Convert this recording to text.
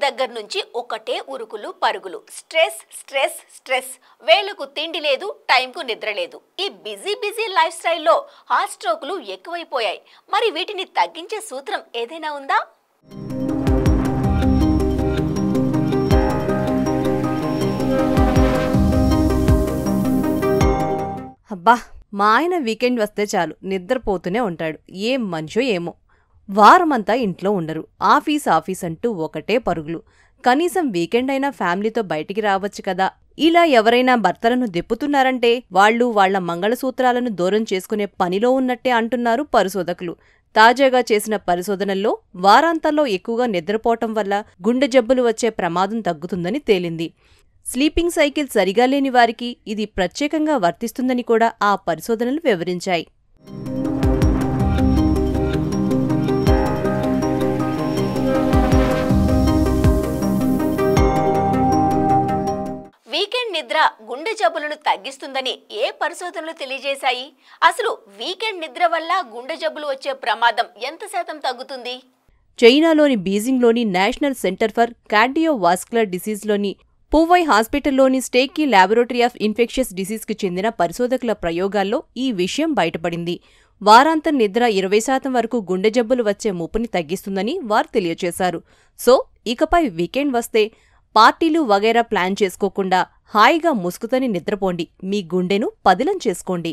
దగ్గర నుంచి ఒకటే ఉరుకులు పరుగులు, స్ట్రెస్ స్ట్రెస్ స్ట్రెస్, వేళకు తిండి లేదు, టైంకు నిద్ర లేదు. ఈ బిజీ లైఫ్ స్టైల్లో హార్ట్ స్ట్రోక్లు ఎక్కువైపోయాయి. మరి వీటిని తగ్గించే సూత్రం ఏదైనా ఉందా? అబ్బా, మా ఆయన వీకెండ్ వస్తే చాలు నిద్రపోతూనే ఉంటాడు. ఏం మనిషో ఏమో. వారమంతా ఇంట్లో ఉండరు. ఆఫీస్ అంటూ ఒకటే పరుగులు. కనీసం వీకెండ్ అయినా ఫ్యామిలీతో బయటికి రావచ్చు కదా. ఇలా ఎవరైనా భర్తలను దెప్పుతున్నారంటే వాళ్లు వాళ్ల మంగళసూత్రాలను దూరం చేసుకునే పనిలో ఉన్నట్టే అంటున్నారు పరిశోధకులు. తాజాగా చేసిన పరిశోధనల్లో వారాంతాల్లో ఎక్కువగా నిద్రపోవటం వల్ల గుండె జబ్బులు వచ్చే ప్రమాదం తగ్గుతుందని తేలింది. స్లీపింగ్ సైకిల్ సరిగా లేని వారికి ఇది ప్రత్యేకంగా వర్తిస్తుందని కూడా ఆ పరిశోధనలు వివరించాయి. వీకెండ్ నిద్ర గుండె జబ్బులను తగ్గిస్తుందని ఏ పరిశోధనలు తెలియజేశాయి? అసలు వీకెండ్ నిద్ర వల్ల గుండె జబ్బులు వచ్చే ప్రమాదం ఎంత శాతం తగ్గుతుంది? చైనాలోని బీజింగ్లోని నేషనల్ సెంటర్ ఫర్ కార్డియోవాస్కులర్ డిసీజ్లోని పువై హాస్పిటల్లోని స్టేకీ ల్యాబొరేటరీ ఆఫ్ ఇన్ఫెక్షస్ డిసీజ్కి చెందిన పరిశోధకుల ప్రయోగాల్లో ఈ విషయం బయటపడింది. వారాంతం నిద్ర 20% వరకు గుండె జబ్బులు వచ్చే ముప్పుని తగ్గిస్తుందని వారు తెలియచేశారు. సో ఇకపై వీకెండ్ వస్తే పార్టీలు వగైరా ప్లాన్ చేసుకోకుండా హాయిగా ముసుగుతని నిద్రపోండి. మీ గుండెను పదిలం చేసుకోండి.